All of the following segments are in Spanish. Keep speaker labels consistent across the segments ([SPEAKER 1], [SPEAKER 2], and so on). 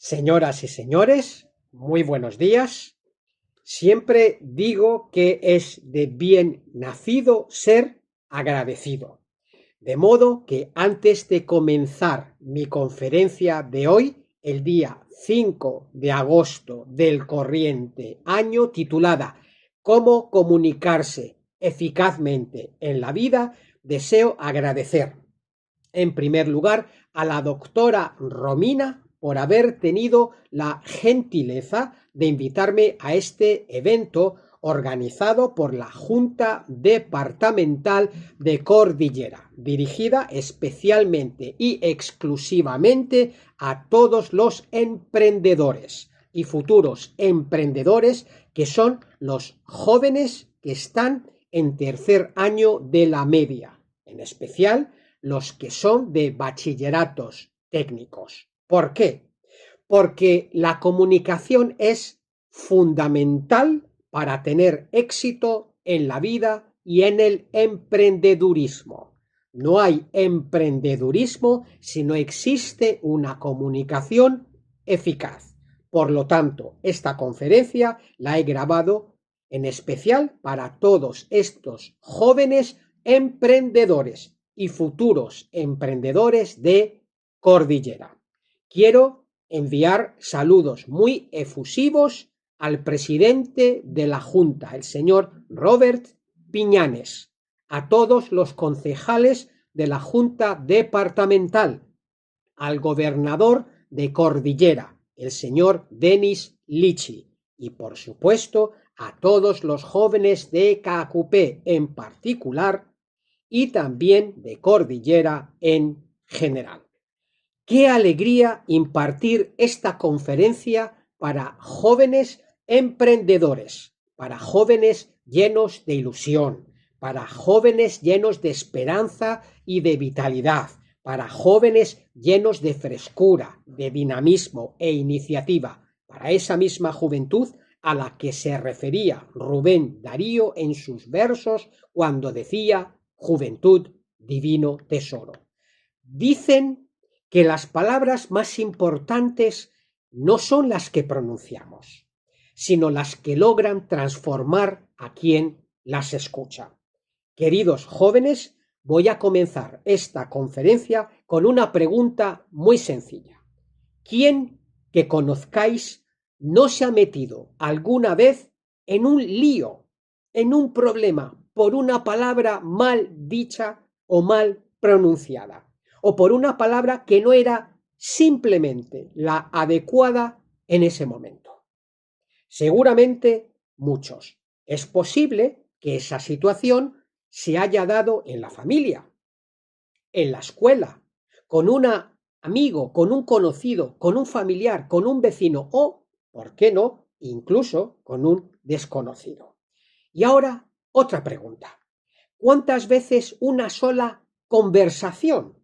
[SPEAKER 1] Señoras y señores, muy buenos días. Siempre digo que es de bien nacido ser agradecido. De modo que antes de comenzar mi conferencia de hoy, el día 5 de agosto del corriente año, titulada Cómo comunicarse eficazmente en la vida, deseo agradecer en primer lugar a la doctora Romina por haber tenido la gentileza de invitarme a este evento organizado por la Junta Departamental de Cordillera, dirigida especialmente y exclusivamente a todos los emprendedores y futuros emprendedores que son los jóvenes que están en tercer año de la media, en especial los que son de bachilleratos técnicos. ¿Por qué? Porque la comunicación es fundamental para tener éxito en la vida y en el emprendedurismo. No hay emprendedurismo si no existe una comunicación eficaz. Por lo tanto, esta conferencia la he grabado en especial para todos estos jóvenes emprendedores y futuros emprendedores de Cordillera. Quiero enviar saludos muy efusivos al presidente de la Junta, el señor Robert Piñanes, a todos los concejales de la Junta Departamental, al gobernador de Cordillera, el señor Denis Lichi, y por supuesto a todos los jóvenes de Cacupé en particular y también de Cordillera en general. Qué alegría impartir esta conferencia para jóvenes emprendedores, para jóvenes llenos de ilusión, para jóvenes llenos de esperanza y de vitalidad, para jóvenes llenos de frescura, de dinamismo e iniciativa, para esa misma juventud a la que se refería Rubén Darío en sus versos cuando decía juventud, divino tesoro. Dicen que las palabras más importantes no son las que pronunciamos, sino las que logran transformar a quien las escucha. Queridos jóvenes, voy a comenzar esta conferencia con una pregunta muy sencilla. ¿Quién que conozcáis no se ha metido alguna vez en un lío, en un problema, por una palabra mal dicha o mal pronunciada, o por una palabra que no era simplemente la adecuada en ese momento? Seguramente muchos. Es posible que esa situación se haya dado en la familia, en la escuela, con un amigo, con un conocido, con un familiar, con un vecino o, ¿por qué no?, incluso con un desconocido. Y ahora, otra pregunta. ¿Cuántas veces una sola conversación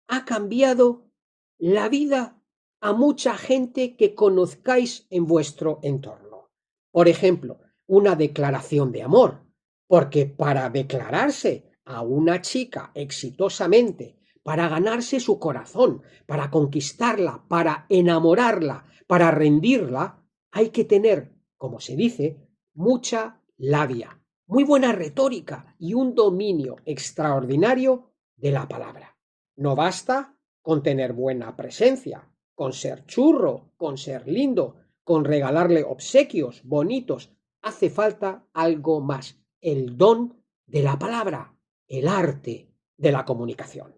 [SPEAKER 1] ha cambiado la vida a mucha gente que conozcáis en vuestro entorno? Por ejemplo, una declaración de amor, porque para declararse a una chica exitosamente, para ganarse su corazón, para conquistarla, para enamorarla, para rendirla, hay que tener, como se dice, mucha labia, muy buena retórica y un dominio extraordinario de la palabra. No basta con tener buena presencia, con ser churro, con ser lindo, con regalarle obsequios bonitos. Hace falta algo más, el don de la palabra, el arte de la comunicación.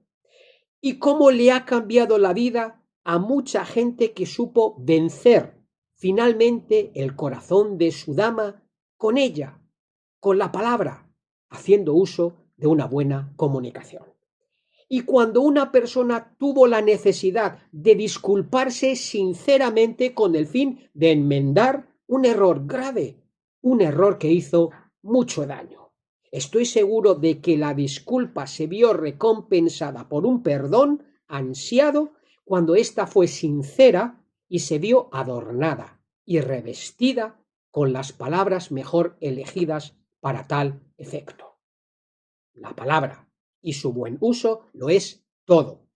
[SPEAKER 1] ¿Y cómo le ha cambiado la vida a mucha gente que supo vencer finalmente el corazón de su dama con ella, con la palabra, haciendo uso de una buena comunicación? Y cuando una persona tuvo la necesidad de disculparse sinceramente con el fin de enmendar un error grave, un error que hizo mucho daño, estoy seguro de que la disculpa se vio recompensada por un perdón ansiado cuando ésta fue sincera y se vio adornada y revestida con las palabras mejor elegidas para tal efecto. La palabra y su buen uso lo es todo,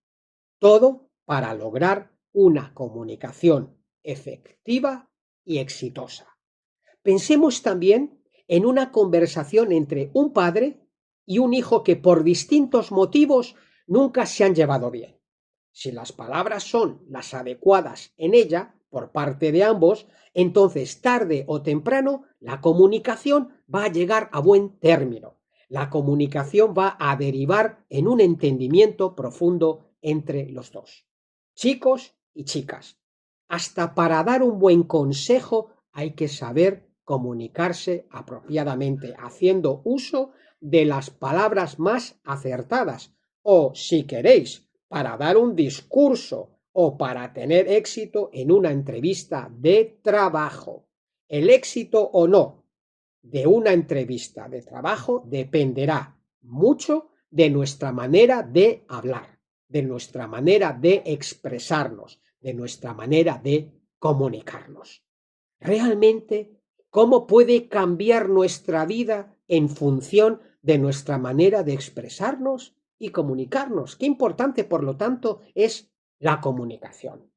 [SPEAKER 1] todo para lograr una comunicación efectiva y exitosa. Pensemos también en una conversación entre un padre y un hijo que por distintos motivos nunca se han llevado bien. Si las palabras son las adecuadas en ella por parte de ambos, entonces tarde o temprano la comunicación va a llegar a buen término. La comunicación va a derivar en un entendimiento profundo entre los dos. Chicos y chicas, hasta para dar un buen consejo hay que saber comunicarse apropiadamente, haciendo uso de las palabras más acertadas. O, si queréis, para dar un discurso o para tener éxito en una entrevista de trabajo. El éxito o no de una entrevista de trabajo dependerá mucho de nuestra manera de hablar, de nuestra manera de expresarnos, de nuestra manera de comunicarnos. Realmente, ¿cómo puede cambiar nuestra vida en función de nuestra manera de expresarnos y comunicarnos? Qué importante, por lo tanto, es la comunicación.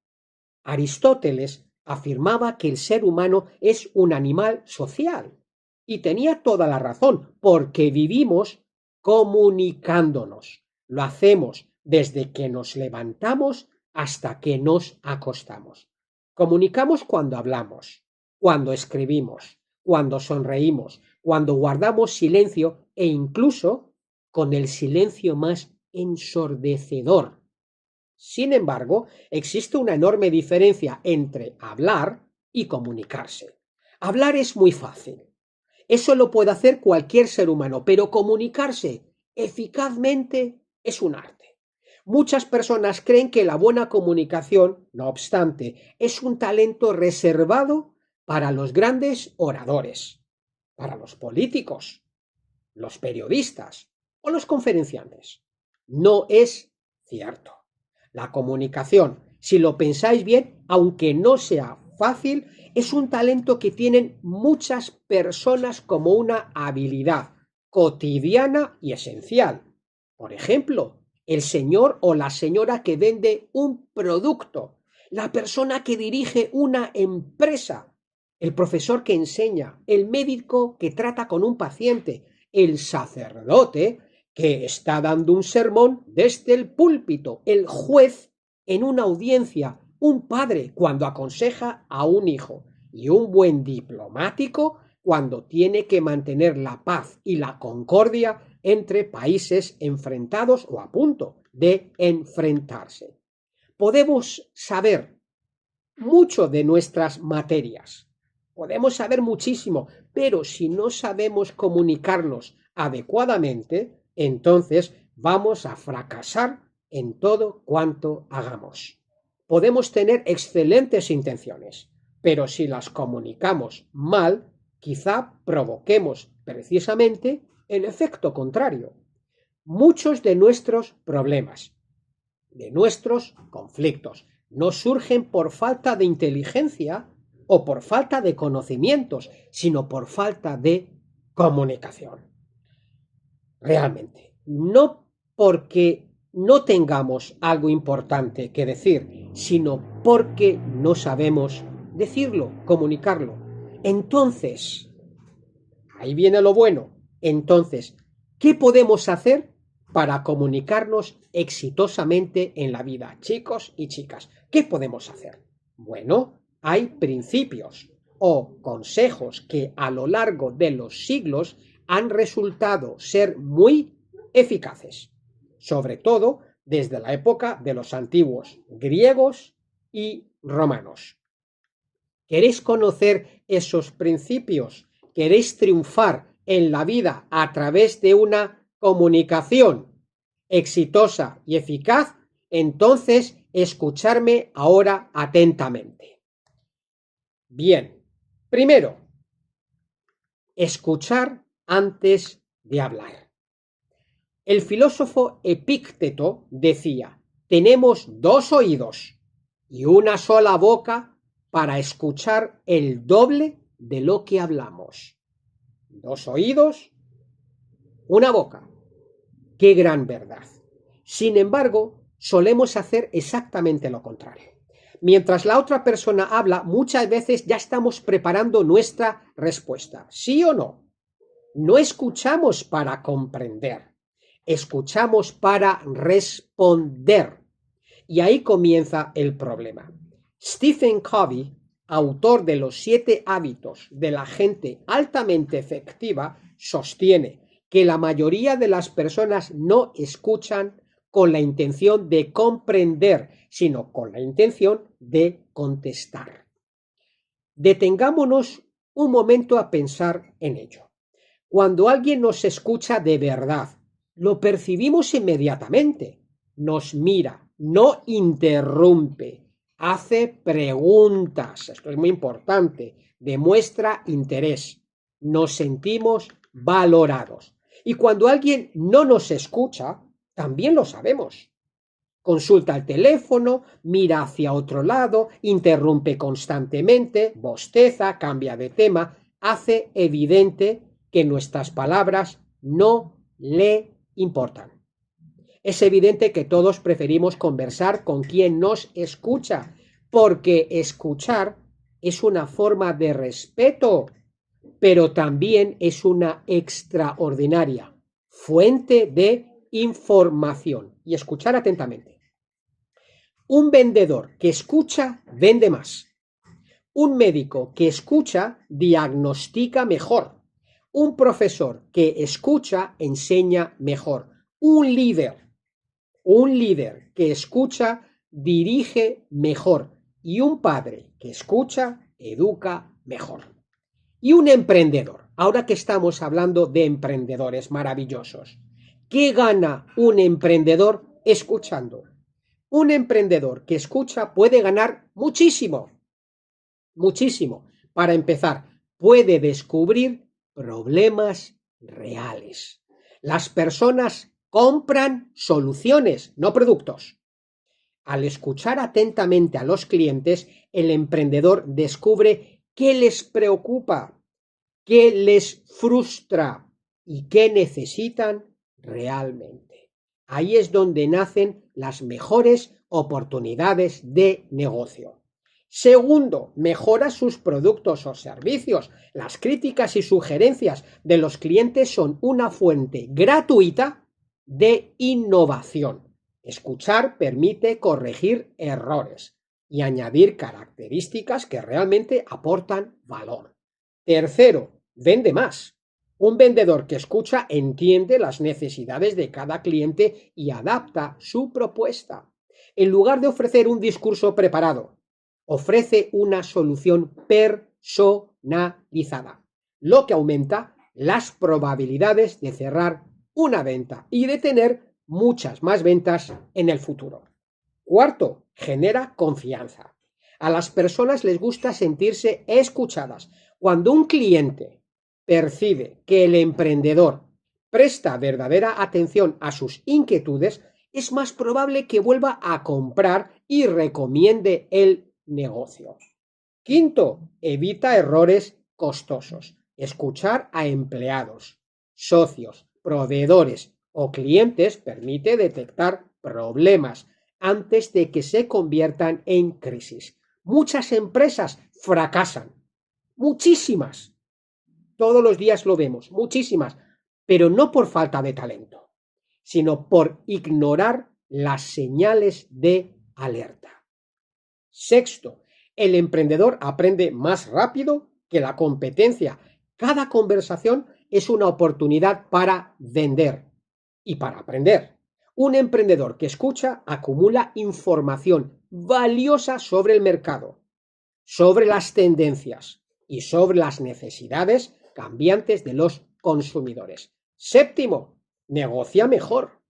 [SPEAKER 1] Aristóteles afirmaba que el ser humano es un animal social y tenía toda la razón, porque vivimos comunicándonos. Lo hacemos desde que nos levantamos hasta que nos acostamos. Comunicamos cuando hablamos, cuando escribimos, cuando sonreímos, cuando guardamos silencio e incluso con el silencio más ensordecedor. Sin embargo, existe una enorme diferencia entre hablar y comunicarse. Hablar es muy fácil. Eso lo puede hacer cualquier ser humano, pero comunicarse eficazmente es un arte. Muchas personas creen que la buena comunicación, no obstante, es un talento reservado para los grandes oradores, para los políticos, los periodistas o los conferenciantes. No es cierto. La comunicación, si lo pensáis bien, aunque no sea fácil, es un talento que tienen muchas personas como una habilidad cotidiana y esencial. Por ejemplo, el señor o la señora que vende un producto, la persona que dirige una empresa, el profesor que enseña, el médico que trata con un paciente, el sacerdote que está dando un sermón desde el púlpito, el juez en una audiencia, un padre cuando aconseja a un hijo y un buen diplomático cuando tiene que mantener la paz y la concordia entre países enfrentados o a punto de enfrentarse. Podemos saber mucho de nuestras materias, podemos saber muchísimo, pero si no sabemos comunicarnos adecuadamente, entonces vamos a fracasar en todo cuanto hagamos. Podemos tener excelentes intenciones, pero si las comunicamos mal, quizá provoquemos precisamente el efecto contrario. Muchos de nuestros problemas, de nuestros conflictos, no surgen por falta de inteligencia o por falta de conocimientos, sino por falta de comunicación. Realmente, no porque no tengamos algo importante que decir, sino porque no sabemos decirlo, comunicarlo. Entonces, ahí viene lo bueno. Entonces, ¿qué podemos hacer para comunicarnos exitosamente en la vida, chicos y chicas? ¿Qué podemos hacer? Bueno, hay principios o consejos que a lo largo de los siglos han resultado ser muy eficaces, sobre todo desde la época de los antiguos griegos y romanos. ¿Queréis conocer esos principios? ¿Queréis triunfar en la vida a través de una comunicación exitosa y eficaz? Entonces, escucharme ahora atentamente. Bien, primero, escuchar antes de hablar. El filósofo Epícteto decía: tenemos dos oídos y una sola boca para escuchar el doble de lo que hablamos. Dos oídos, una boca. ¡Qué gran verdad! Sin embargo, solemos hacer exactamente lo contrario. Mientras la otra persona habla, muchas veces ya estamos preparando nuestra respuesta. ¿Sí o no? No escuchamos para comprender, escuchamos para responder. Y ahí comienza el problema. Stephen Covey, autor de los 7 hábitos de la gente altamente efectiva, sostiene que la mayoría de las personas no escuchan con la intención de comprender, sino con la intención de contestar. Detengámonos un momento a pensar en ello. Cuando alguien nos escucha de verdad, lo percibimos inmediatamente. Nos mira, no interrumpe, hace preguntas, esto es muy importante, demuestra interés, nos sentimos valorados. Y cuando alguien no nos escucha, también lo sabemos. Consulta el teléfono, mira hacia otro lado, interrumpe constantemente, bosteza, cambia de tema, hace evidente que nuestras palabras no le importan. Es evidente que todos preferimos conversar con quien nos escucha, porque escuchar es una forma de respeto, pero también es una extraordinaria fuente de información. Y escuchar atentamente. Un vendedor que escucha vende más. Un médico que escucha diagnostica mejor. Un profesor que escucha enseña mejor. Un líder que escucha dirige mejor. Y un padre que escucha educa mejor. Y un emprendedor, ahora que estamos hablando de emprendedores maravillosos, ¿qué gana un emprendedor escuchando? Un emprendedor que escucha puede ganar muchísimo, muchísimo. Para empezar, puede descubrir problemas reales. Las personas compran soluciones, no productos. Al escuchar atentamente a los clientes, el emprendedor descubre qué les preocupa, qué les frustra y qué necesitan realmente. Ahí es donde nacen las mejores oportunidades de negocio. Segundo, mejora sus productos o servicios. Las críticas y sugerencias de los clientes son una fuente gratuita de innovación. Escuchar permite corregir errores y añadir características que realmente aportan valor. Tercero, vende más. Un vendedor que escucha entiende las necesidades de cada cliente y adapta su propuesta. En lugar de ofrecer un discurso preparado, ofrece una solución personalizada, lo que aumenta las probabilidades de cerrar una venta y de tener muchas más ventas en el futuro. Cuarto, genera confianza. A las personas les gusta sentirse escuchadas. Cuando un cliente percibe que el emprendedor presta verdadera atención a sus inquietudes, es más probable que vuelva a comprar y recomiende el negocio. Quinto, evita errores costosos. Escuchar a empleados, socios, proveedores o clientes permite detectar problemas antes de que se conviertan en crisis. Muchas empresas fracasan, muchísimas. Todos los días lo vemos, muchísimas, pero no por falta de talento, sino por ignorar las señales de alerta. Sexto, el emprendedor aprende más rápido que la competencia. Cada conversación es una oportunidad para vender y para aprender. Un emprendedor que escucha acumula información valiosa sobre el mercado, sobre las tendencias y sobre las necesidades cambiantes de los consumidores. Séptimo, negocia mejor.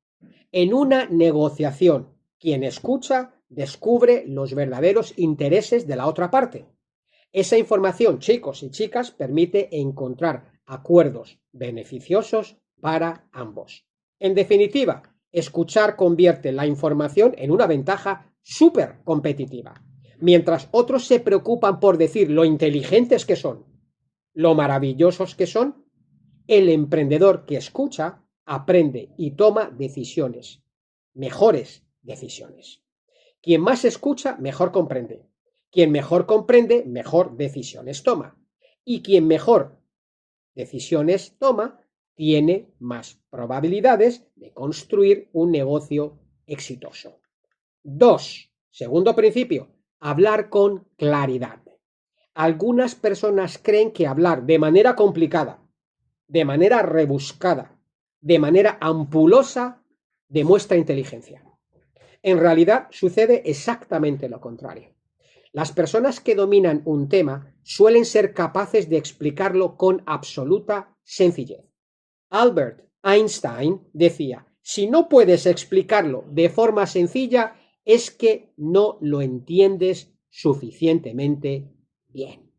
[SPEAKER 1] En una negociación, quien escucha descubre los verdaderos intereses de la otra parte. Esa información, chicos y chicas, permite encontrar acuerdos beneficiosos para ambos. En definitiva, escuchar convierte la información en una ventaja súper competitiva. Mientras otros se preocupan por decir lo inteligentes que son, lo maravillosos que son, el emprendedor que escucha aprende y toma decisiones, mejores decisiones. Quien más escucha, mejor comprende. Quien mejor comprende, mejor decisiones toma. Y quien mejor decisiones toma, tiene más probabilidades de construir un negocio exitoso. 2. Segundo principio, hablar con claridad. Algunas personas creen que hablar de manera complicada, de manera rebuscada, de manera ampulosa, demuestra inteligencia. En realidad sucede exactamente lo contrario. Las personas que dominan un tema suelen ser capaces de explicarlo con absoluta sencillez. Albert Einstein decía, si no puedes explicarlo de forma sencilla, es que no lo entiendes suficientemente bien.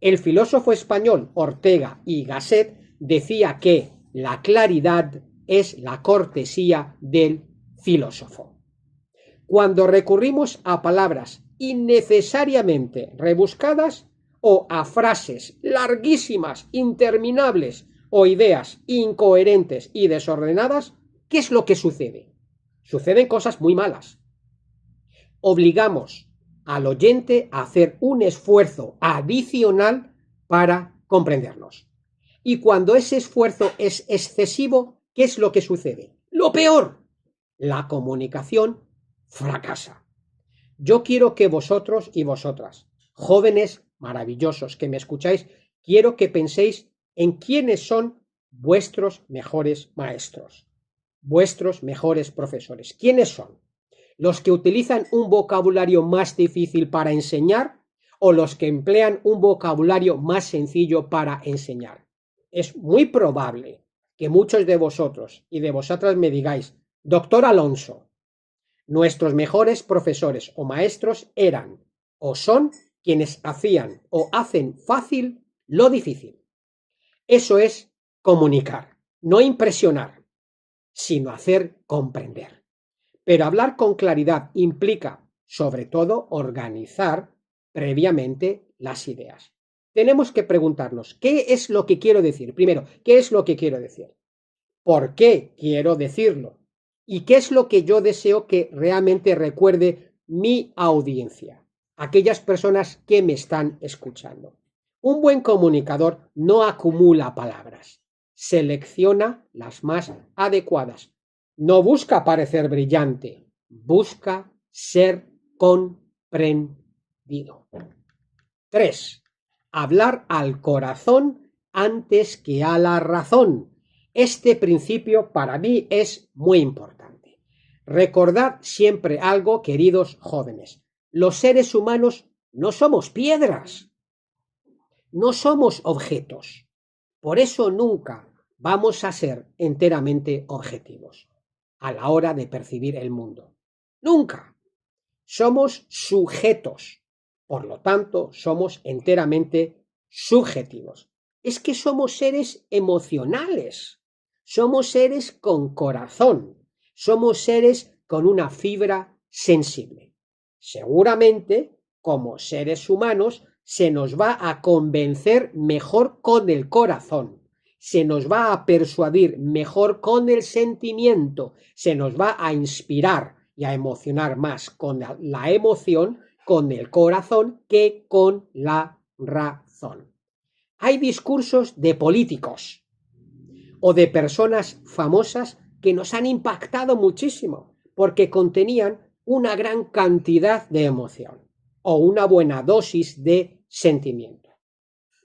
[SPEAKER 1] El filósofo español Ortega y Gasset decía que la claridad es la cortesía del filósofo. Cuando recurrimos a palabras innecesariamente rebuscadas o a frases larguísimas, interminables o ideas incoherentes y desordenadas, ¿qué es lo que sucede? Suceden cosas muy malas. Obligamos al oyente a hacer un esfuerzo adicional para comprendernos. Y cuando ese esfuerzo es excesivo, ¿qué es lo que sucede? Lo peor, la comunicación fracasa. Yo quiero que vosotros y vosotras, jóvenes maravillosos que me escucháis, quiero que penséis en quiénes son vuestros mejores maestros, vuestros mejores profesores. ¿Quiénes son? ¿Los que utilizan un vocabulario más difícil para enseñar o los que emplean un vocabulario más sencillo para enseñar? Es muy probable que muchos de vosotros y de vosotras me digáis, doctor Alonso, nuestros mejores profesores o maestros eran o son quienes hacían o hacen fácil lo difícil. Eso es comunicar, no impresionar, sino hacer comprender. Pero hablar con claridad implica, sobre todo, organizar previamente las ideas. Tenemos que preguntarnos, ¿qué es lo que quiero decir? Primero, ¿qué es lo que quiero decir? ¿Por qué quiero decirlo? ¿Y qué es lo que yo deseo que realmente recuerde mi audiencia? Aquellas personas que me están escuchando. Un buen comunicador no acumula palabras, selecciona las más adecuadas. No busca parecer brillante, busca ser comprendido. 3. Hablar al corazón antes que a la razón. Este principio para mí es muy importante. Recordad siempre algo, queridos jóvenes. Los seres humanos no somos piedras, no somos objetos. Por eso nunca vamos a ser enteramente objetivos a la hora de percibir el mundo. Nunca. Somos sujetos. Por lo tanto, somos enteramente subjetivos. Es que somos seres emocionales. Somos seres con corazón. Somos seres con una fibra sensible. Seguramente, como seres humanos, se nos va a convencer mejor con el corazón, se nos va a persuadir mejor con el sentimiento, se nos va a inspirar y a emocionar más con la emoción, con el corazón, que con la razón. Hay discursos de políticos o de personas famosas que nos han impactado muchísimo porque contenían una gran cantidad de emoción o una buena dosis de sentimiento.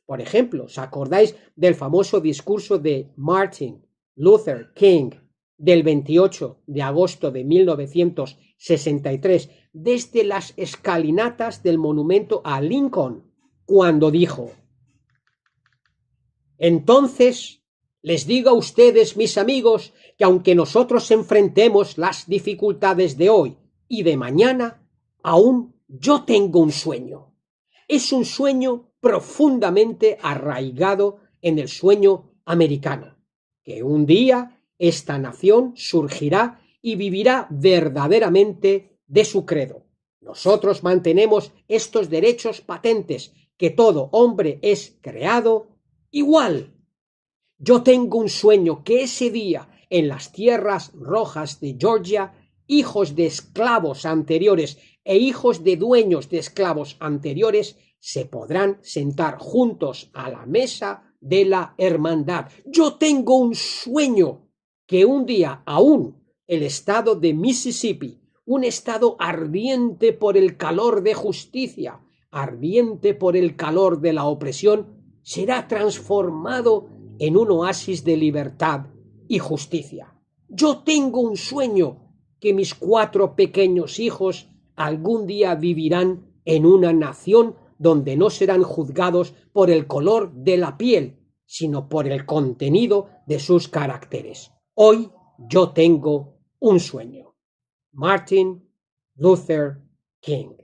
[SPEAKER 1] Por ejemplo, ¿os acordáis del famoso discurso de Martin Luther King del 28 de agosto de 1963 desde las escalinatas del monumento a Lincoln, cuando dijo: entonces les digo a ustedes, mis amigos, que aunque nosotros enfrentemos las dificultades de hoy y de mañana, aún yo tengo un sueño. Es un sueño profundamente arraigado en el sueño americano, que un día esta nación surgirá y vivirá verdaderamente de su credo. Nosotros mantenemos estos derechos patentes, que todo hombre es creado igual. Yo tengo un sueño, que ese día, en las tierras rojas de Georgia, hijos de esclavos anteriores e hijos de dueños de esclavos anteriores se podrán sentar juntos a la mesa de la hermandad. Yo tengo un sueño que un día aún el estado de Mississippi, un estado ardiente por el calor de justicia, ardiente por el calor de la opresión, será transformado en un oasis de libertad y justicia. Yo tengo un sueño que mis 4 pequeños hijos algún día vivirán en una nación donde no serán juzgados por el color de la piel, sino por el contenido de sus caracteres. Hoy yo tengo un sueño. Martin Luther King.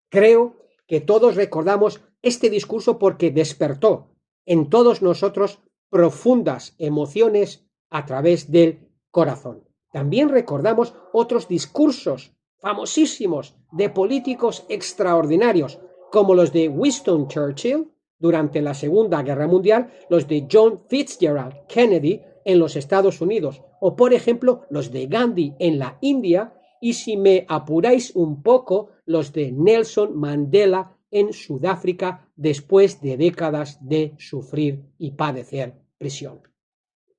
[SPEAKER 1] Creo que todos recordamos este discurso porque despertó en todos nosotros profundas emociones a través del corazón. También recordamos otros discursos famosísimos de políticos extraordinarios, como los de Winston Churchill durante la Segunda Guerra Mundial, los de John Fitzgerald Kennedy en los Estados Unidos, o por ejemplo los de Gandhi en la India, y si me apuráis un poco, los de Nelson Mandela en Sudáfrica después de décadas de sufrir y padecer prisión.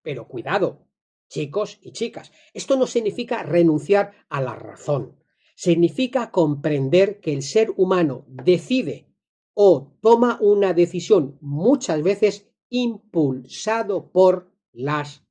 [SPEAKER 1] Pero cuidado, chicos y chicas, esto no significa renunciar a la razón. Significa comprender que el ser humano decide o toma una decisión muchas veces impulsado por las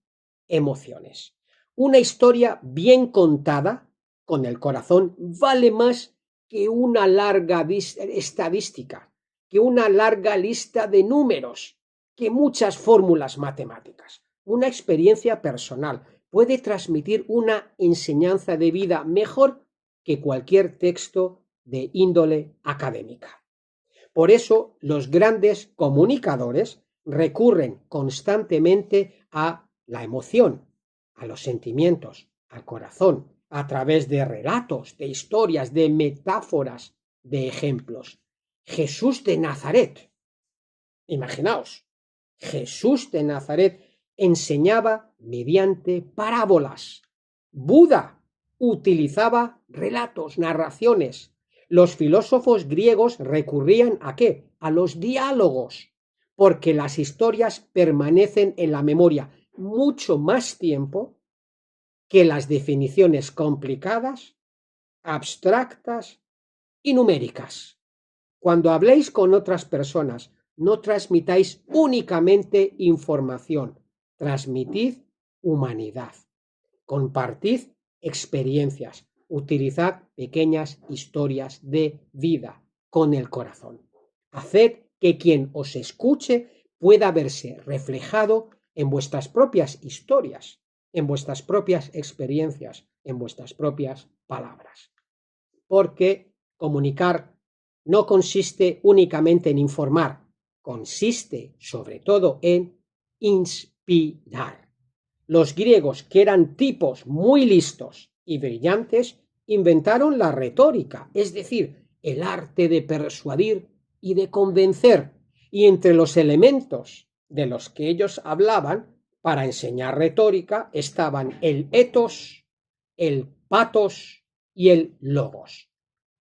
[SPEAKER 1] emociones. Una historia bien contada con el corazón vale más que una larga estadística, que una larga lista de números, que muchas fórmulas matemáticas. Una experiencia personal puede transmitir una enseñanza de vida mejor que cualquier texto de índole académica. Por eso los grandes comunicadores recurren constantemente a la emoción, a los sentimientos, al corazón, a través de relatos, de historias, de metáforas, de ejemplos. Jesús de Nazaret, imaginaos, Jesús de Nazaret enseñaba mediante parábolas. Buda utilizaba relatos, narraciones. Los filósofos griegos recurrían ¿a qué? A los diálogos, porque las historias permanecen en la memoria mucho más tiempo que las definiciones complicadas, abstractas y numéricas. Cuando habléis con otras personas, no transmitáis únicamente información, transmitid humanidad, compartid experiencias, utilizad pequeñas historias de vida con el corazón. Haced que quien os escuche pueda verse reflejado en vuestras propias historias, en vuestras propias experiencias, en vuestras propias palabras. Porque comunicar no consiste únicamente en informar, consiste sobre todo en inspirar. Los griegos, que eran tipos muy listos y brillantes, inventaron la retórica, es decir, el arte de persuadir y de convencer, y entre los elementos de los que ellos hablaban para enseñar retórica estaban el etos, el patos y el logos.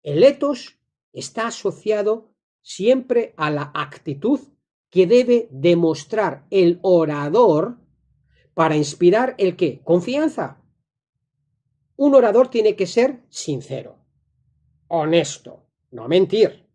[SPEAKER 1] El etos está asociado siempre a la actitud que debe demostrar el orador para inspirar el ¿qué? Confianza. Un orador tiene que ser sincero, honesto, no mentir.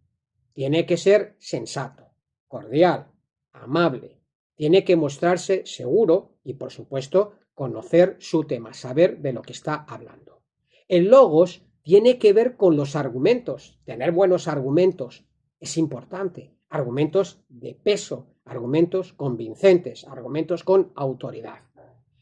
[SPEAKER 1] Tiene que ser sensato, cordial, amable. Tiene que mostrarse seguro y, por supuesto, conocer su tema, saber de lo que está hablando. El logos tiene que ver con los argumentos. Tener buenos argumentos es importante. Argumentos de peso, argumentos convincentes, argumentos con autoridad.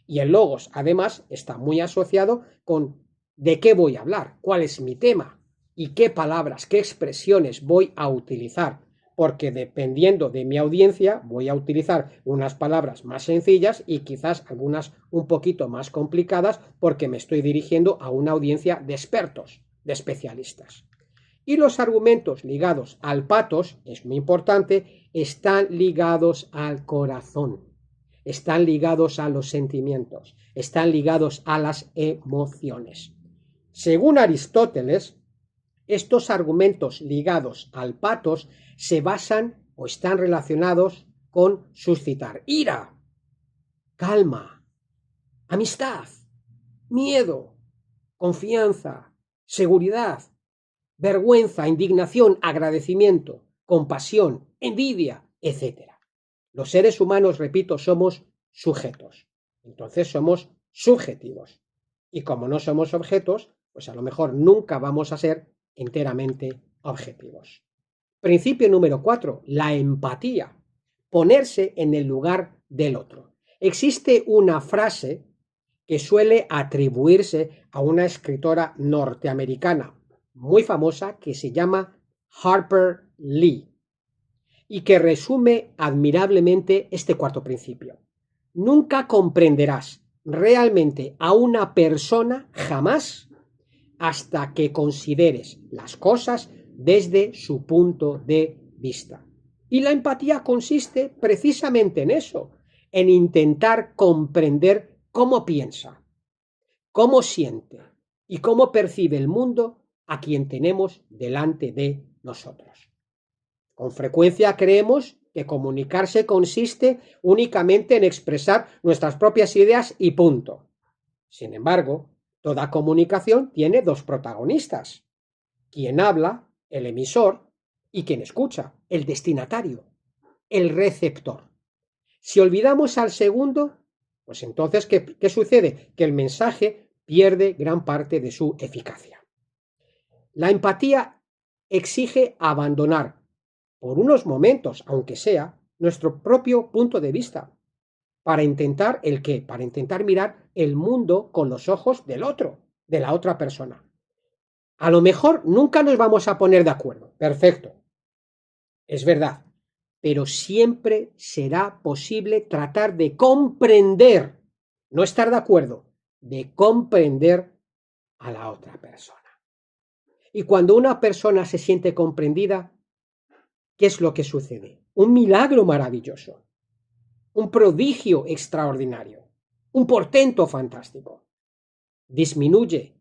[SPEAKER 1] Y el logos, además, está muy asociado con de qué voy a hablar, cuál es mi tema y qué palabras, qué expresiones voy a utilizar, porque dependiendo de mi audiencia voy a utilizar unas palabras más sencillas y quizás algunas un poquito más complicadas porque me estoy dirigiendo a una audiencia de expertos, de especialistas. Y los argumentos ligados al patos, es muy importante, están ligados al corazón, están ligados a los sentimientos, están ligados a las emociones. Según Aristóteles, estos argumentos ligados al patos se basan o están relacionados con suscitar ira, calma, amistad, miedo, confianza, seguridad, vergüenza, indignación, agradecimiento, compasión, envidia, etc. Los seres humanos, repito, somos sujetos. Entonces somos subjetivos. Y como no somos objetos, pues a lo mejor nunca vamos a ser enteramente objetivos. Principio número 4, la empatía. Ponerse en el lugar del otro. Existe una frase que suele atribuirse a una escritora norteamericana muy famosa que se llama Harper Lee y que resume admirablemente este cuarto principio. Nunca comprenderás realmente a una persona jamás hasta que consideres las cosas desde su punto de vista. Y la empatía consiste precisamente en eso, en intentar comprender cómo piensa, cómo siente y cómo percibe el mundo a quien tenemos delante de nosotros. Con frecuencia creemos que comunicarse consiste únicamente en expresar nuestras propias ideas y punto. Sin embargo, toda comunicación tiene dos protagonistas: quien habla, el emisor, y quien escucha, el destinatario, el receptor. Si olvidamos al segundo, pues entonces, ¿qué sucede? Que el mensaje pierde gran parte de su eficacia. La empatía exige abandonar, por unos momentos, aunque sea, nuestro propio punto de vista. ¿Para intentar el qué? Para intentar mirar el mundo con los ojos del otro, de la otra persona. A lo mejor nunca nos vamos a poner de acuerdo. Perfecto. Es verdad. Pero siempre será posible tratar de comprender, no estar de acuerdo, de comprender a la otra persona. Y cuando una persona se siente comprendida, ¿qué es lo que sucede? Un milagro maravilloso, un prodigio extraordinario, un portento fantástico. Disminuye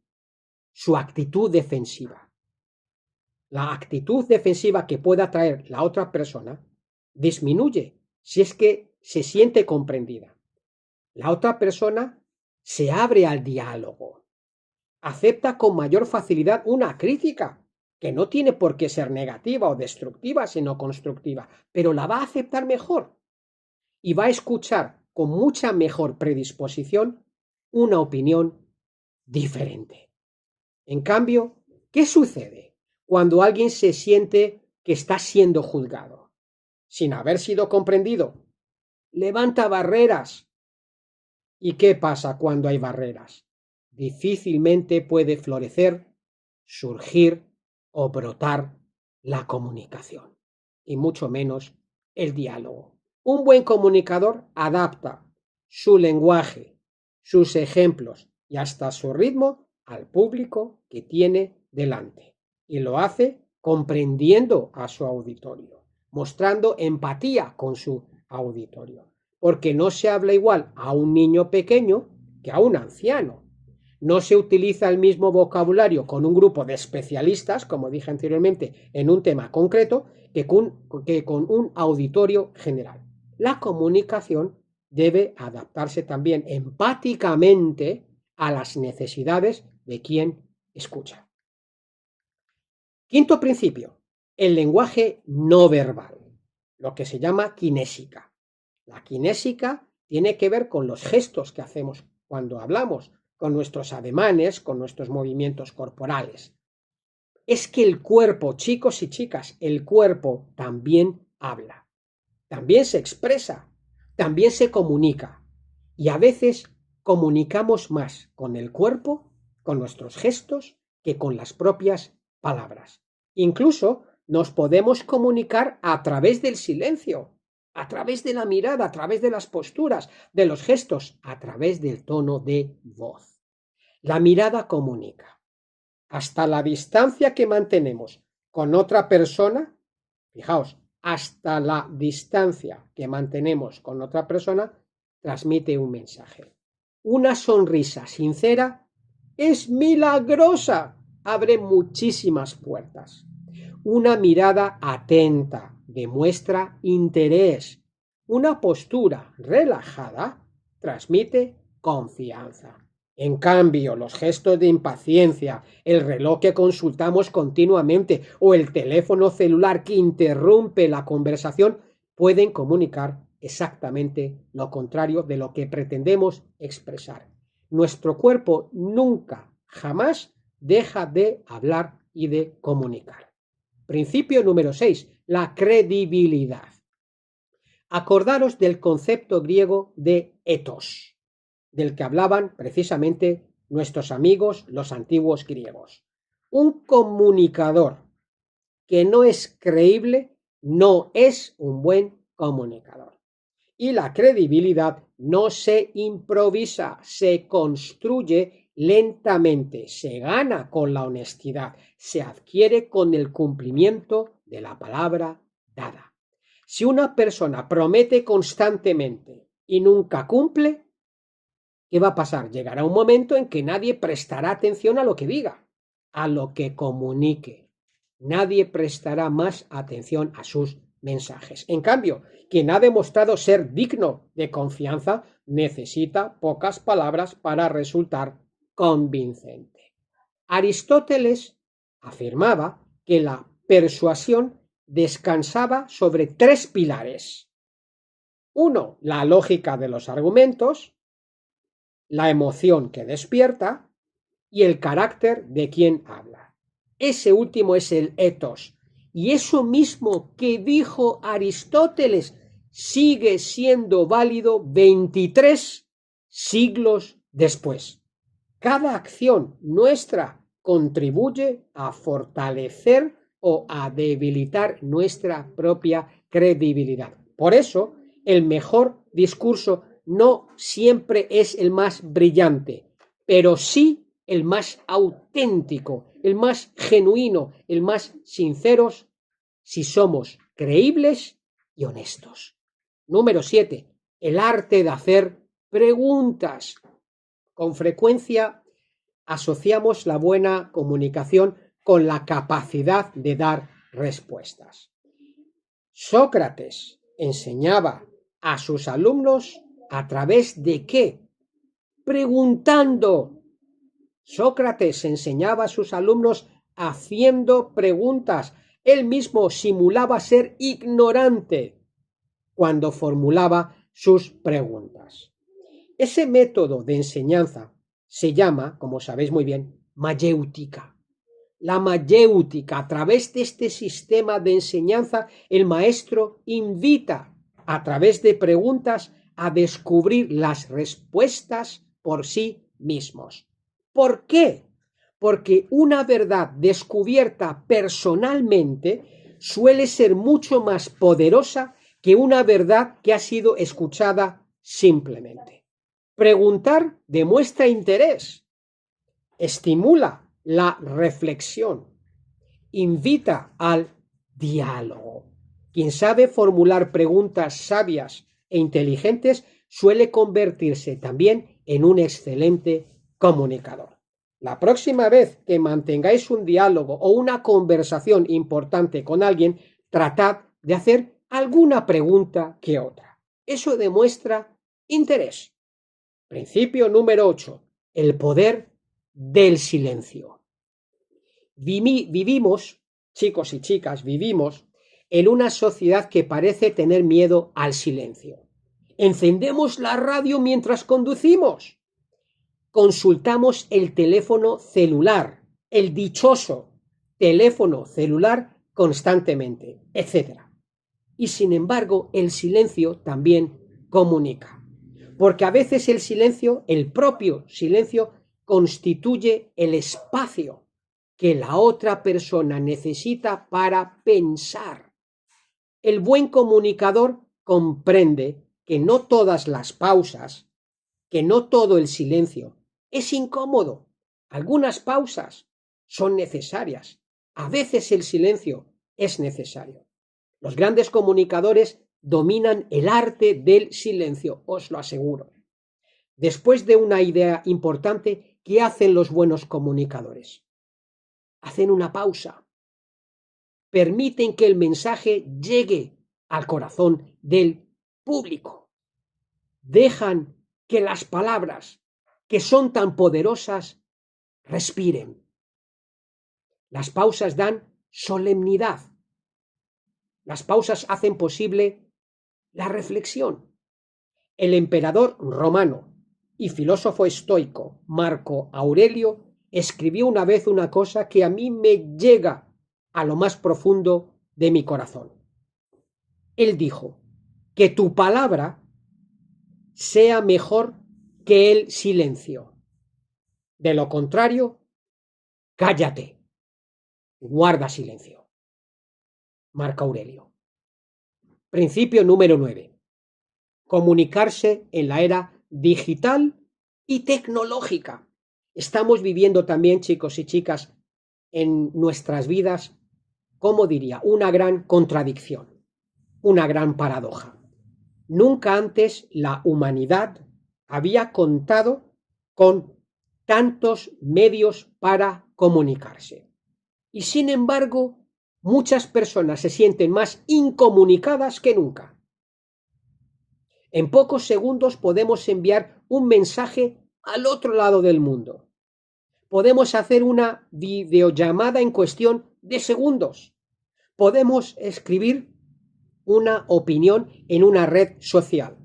[SPEAKER 1] su actitud defensiva. La actitud defensiva que pueda traer la otra persona disminuye si es que se siente comprendida. La otra persona se abre al diálogo, acepta con mayor facilidad una crítica, que no tiene por qué ser negativa o destructiva, sino constructiva, pero la va a aceptar mejor y va a escuchar con mucha mejor predisposición una opinión diferente. En cambio, ¿qué sucede cuando alguien se siente que está siendo juzgado sin haber sido comprendido? Levanta barreras. ¿Y qué pasa cuando hay barreras? Difícilmente puede florecer, surgir o brotar la comunicación, y mucho menos el diálogo. Un buen comunicador adapta su lenguaje, sus ejemplos y hasta su ritmo al público que tiene delante, y lo hace comprendiendo a su auditorio, mostrando empatía con su auditorio, porque no se habla igual a un niño pequeño que a un anciano. No se utiliza el mismo vocabulario con un grupo de especialistas, como dije anteriormente, en un tema concreto, que con un auditorio general. La comunicación debe adaptarse también empáticamente a las necesidades de quien escucha. Quinto principio, el lenguaje no verbal, lo que se llama kinésica. La kinésica tiene que ver con los gestos que hacemos cuando hablamos, con nuestros ademanes, con nuestros movimientos corporales. Es que el cuerpo, chicos y chicas, el cuerpo también habla, también se expresa, también se comunica. Y a veces comunicamos más con el cuerpo, con nuestros gestos, que con las propias palabras. Incluso nos podemos comunicar a través del silencio, a través de la mirada, a través de las posturas, de los gestos, a través del tono de voz. La mirada comunica. Hasta la distancia que mantenemos con otra persona, fijaos, hasta la distancia que mantenemos con otra persona, transmite un mensaje. Una sonrisa sincera es milagrosa. Abre muchísimas puertas. Una mirada atenta demuestra interés. Una postura relajada transmite confianza. En cambio, los gestos de impaciencia, el reloj que consultamos continuamente o el teléfono celular que interrumpe la conversación pueden comunicar exactamente lo contrario de lo que pretendemos expresar. Nuestro cuerpo nunca, jamás deja de hablar y de comunicar. Principio número 6. La credibilidad. Acordaros del concepto griego de ethos, del que hablaban precisamente nuestros amigos los antiguos griegos. Un comunicador que no es creíble no es un buen comunicador. Y la credibilidad no se improvisa, se construye lentamente, se gana con la honestidad, se adquiere con el cumplimiento de la palabra dada. Si una persona promete constantemente y nunca cumple, ¿qué va a pasar? Llegará un momento en que nadie prestará atención a lo que diga, a lo que comunique. Nadie prestará más atención a sus mensajes. En cambio, quien ha demostrado ser digno de confianza necesita pocas palabras para resultar convincente. Aristóteles afirmaba que la persuasión descansaba sobre 3 pilares. 1. La lógica de los argumentos, la emoción que despierta y el carácter de quien habla. Ese último es el ethos. Y eso mismo que dijo Aristóteles sigue siendo válido 23 siglos después. Cada acción nuestra contribuye a fortalecer o a debilitar nuestra propia credibilidad. Por eso, el mejor discurso no siempre es el más brillante, pero sí el más auténtico, el más genuino, el más sincero, si somos creíbles y honestos. Número 7. El arte de hacer preguntas. Con frecuencia asociamos la buena comunicación con la capacidad de dar respuestas. Sócrates enseñaba a sus alumnos a través de qué? Preguntando. Sócrates enseñaba a sus alumnos haciendo preguntas. Él mismo simulaba ser ignorante cuando formulaba sus preguntas. Ese método de enseñanza se llama, como sabéis muy bien, mayéutica. La mayéutica, a través de este sistema de enseñanza, el maestro invita, a través de preguntas, a descubrir las respuestas por sí mismos. ¿Por qué? Porque una verdad descubierta personalmente suele ser mucho más poderosa que una verdad que ha sido escuchada simplemente. Preguntar demuestra interés, estimula la reflexión, invita al diálogo. Quien sabe formular preguntas sabias e inteligentes suele convertirse también en un excelente comunicador. La próxima vez que mantengáis un diálogo o una conversación importante con alguien, tratad de hacer alguna pregunta que otra. Eso demuestra interés. Principio número 8. El poder del silencio. Vivimos, chicos y chicas, vivimos en una sociedad que parece tener miedo al silencio. Encendemos la radio mientras conducimos. Consultamos el teléfono celular, el dichoso teléfono celular constantemente, etc. Y sin embargo, el silencio también comunica. Porque a veces el silencio, el propio silencio, constituye el espacio que la otra persona necesita para pensar. El buen comunicador comprende que no todas las pausas, que no todo el silencio es incómodo. Algunas pausas son necesarias. A veces el silencio es necesario. Los grandes comunicadores dominan el arte del silencio, os lo aseguro. Después de una idea importante, ¿Qué hacen los buenos comunicadores? Hacen una pausa. Permiten que el mensaje llegue al corazón del público. Dejan que las palabras, que son tan poderosas, respiren. Las pausas dan solemnidad. Las pausas hacen posible la reflexión. El emperador romano y filósofo estoico Marco Aurelio escribió una vez una cosa que a mí me llega a lo más profundo de mi corazón. Él dijo: que tu palabra sea mejor que el silencio. De lo contrario, cállate, guarda silencio. Marco Aurelio. Principio número 9. Comunicarse en la era digital y tecnológica. Estamos viviendo también, chicos y chicas, en nuestras vidas, ¿cómo diría? Una gran contradicción, una gran paradoja. Nunca antes la humanidad había contado con tantos medios para comunicarse. Y sin embargo, muchas personas se sienten más incomunicadas que nunca. En pocos segundos podemos enviar un mensaje al otro lado del mundo. Podemos hacer una videollamada en cuestión de segundos. Podemos escribir una opinión en una red social.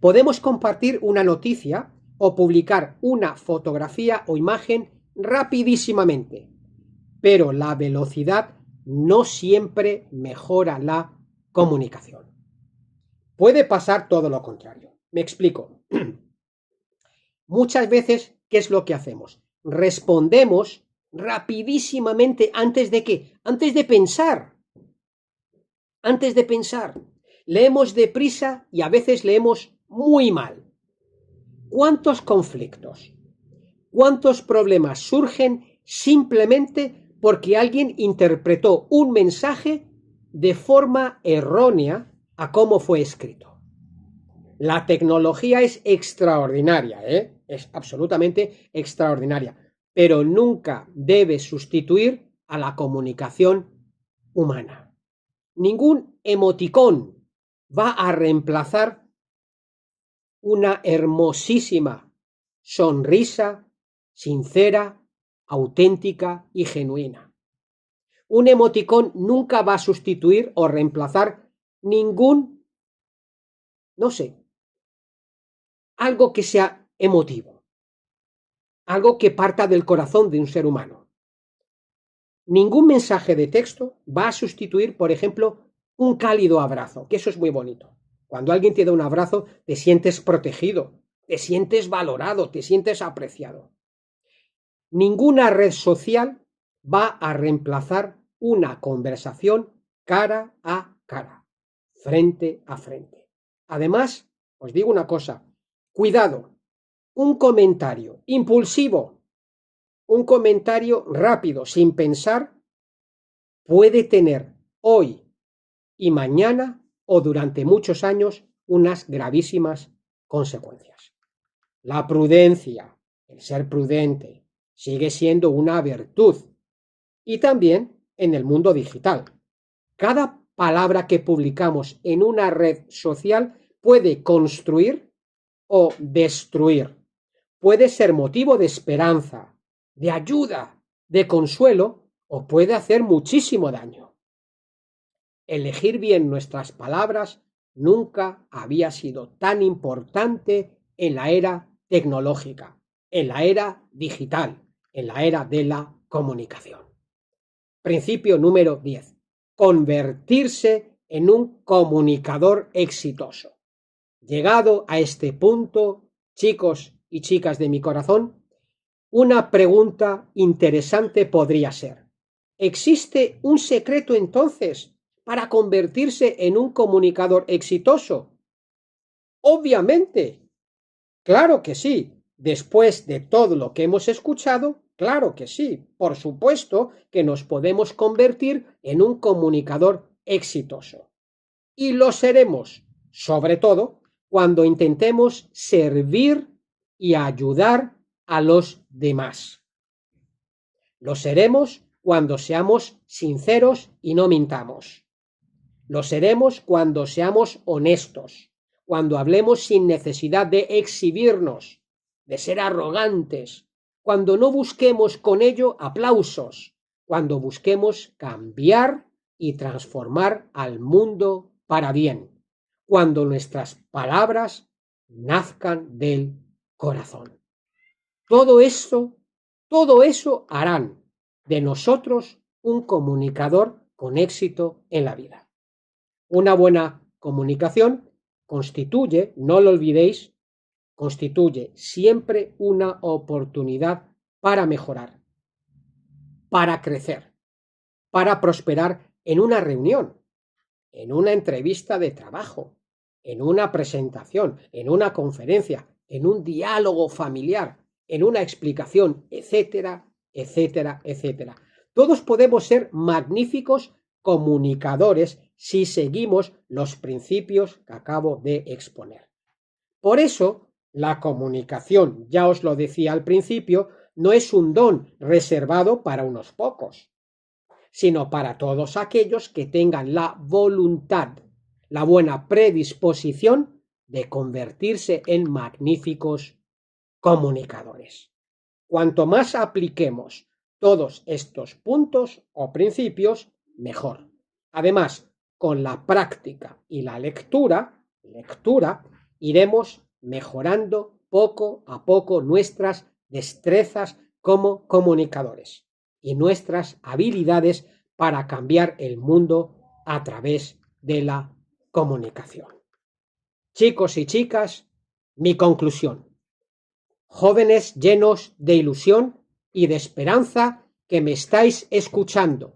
[SPEAKER 1] Podemos compartir una noticia o publicar una fotografía o imagen rapidísimamente. Pero la velocidad no siempre mejora la comunicación. Puede pasar todo lo contrario. Me explico. Muchas veces, ¿qué es lo que hacemos? Respondemos rapidísimamente antes de qué? Antes de pensar. Antes de pensar. Leemos deprisa y a veces leemos muy mal. ¿Cuántos conflictos? ¿Cuántos problemas surgen simplemente porque alguien interpretó un mensaje de forma errónea a cómo fue escrito? La tecnología es extraordinaria, es absolutamente extraordinaria, pero nunca debe sustituir a la comunicación humana. Ningún emoticón va a reemplazar una hermosísima sonrisa sincera, auténtica y genuina. Un emoticón nunca va a sustituir o reemplazar ningún, no sé, algo que sea emotivo, algo que parta del corazón de un ser humano. Ningún mensaje de texto va a sustituir, por ejemplo, un cálido abrazo, que eso es muy bonito. Cuando alguien te da un abrazo, te sientes protegido, te sientes valorado, te sientes apreciado. Ninguna red social va a reemplazar una conversación cara a cara, frente a frente. Además, os digo una cosa, cuidado, un comentario impulsivo, un comentario rápido, sin pensar, puede tener hoy y mañana o durante muchos años unas gravísimas consecuencias. La prudencia, el ser prudente, sigue siendo una virtud. Y también en el mundo digital. Cada palabra que publicamos en una red social puede construir o destruir. Puede ser motivo de esperanza, de ayuda, de consuelo o puede hacer muchísimo daño. Elegir bien nuestras palabras nunca había sido tan importante en la era tecnológica, en la era digital, en la era de la comunicación. Principio número 10. Convertirse en un comunicador exitoso. Llegado a este punto, chicos y chicas de mi corazón, una pregunta interesante podría ser: ¿existe un secreto entonces para convertirse en un comunicador exitoso? Obviamente, claro que sí. Después de todo lo que hemos escuchado, claro que sí. Por supuesto que nos podemos convertir en un comunicador exitoso. Y lo seremos, sobre todo, cuando intentemos servir y ayudar a los de más. Lo seremos cuando seamos sinceros y no mintamos. Lo seremos cuando seamos honestos, cuando hablemos sin necesidad de exhibirnos, de ser arrogantes, cuando no busquemos con ello aplausos, cuando busquemos cambiar y transformar al mundo para bien, cuando nuestras palabras nazcan del corazón. Todo eso harán de nosotros un comunicador con éxito en la vida. Una buena comunicación constituye, no lo olvidéis, constituye siempre una oportunidad para mejorar, para crecer, para prosperar en una reunión, en una entrevista de trabajo, en una presentación, en una conferencia, en un diálogo familiar, en una explicación, etcétera, etcétera, etcétera. Todos podemos ser magníficos comunicadores si seguimos los principios que acabo de exponer. Por eso, la comunicación, ya os lo decía al principio, no es un don reservado para unos pocos, sino para todos aquellos que tengan la voluntad, la buena predisposición de convertirse en magníficos comunicadores. Cuanto más apliquemos todos estos puntos o principios, mejor. Además, con la práctica y la lectura, iremos mejorando poco a poco nuestras destrezas como comunicadores y nuestras habilidades para cambiar el mundo a través de la comunicación. Chicos y chicas, mi conclusión. Jóvenes llenos de ilusión y de esperanza que me estáis escuchando,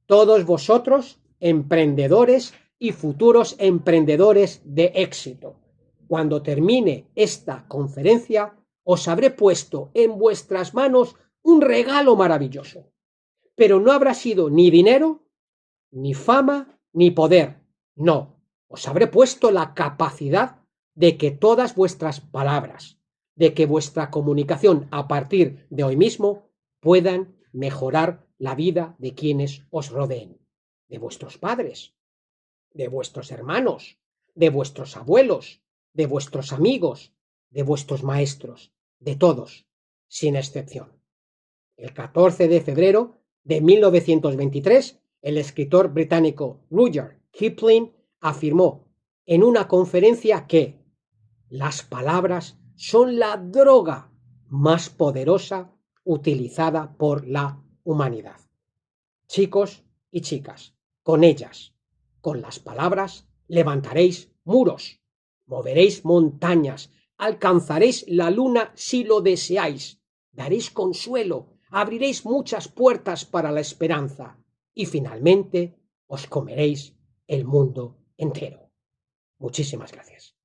[SPEAKER 1] todos vosotros emprendedores y futuros emprendedores de éxito. Cuando termine esta conferencia, os habré puesto en vuestras manos un regalo maravilloso, pero no habrá sido ni dinero, ni fama, ni poder. No, os habré puesto la capacidad de que todas vuestras palabras, de que vuestra comunicación a partir de hoy mismo puedan mejorar la vida de quienes os rodeen, de vuestros padres, de vuestros hermanos, de vuestros abuelos, de vuestros amigos, de vuestros maestros, de todos, sin excepción. El 14 de febrero de 1923, el escritor británico Rudyard Kipling afirmó en una conferencia que las palabras son la droga más poderosa utilizada por la humanidad. Chicos y chicas, con ellas, con las palabras, levantaréis muros, moveréis montañas, alcanzaréis la luna si lo deseáis, daréis consuelo, abriréis muchas puertas para la esperanza y finalmente os comeréis el mundo entero. Muchísimas gracias.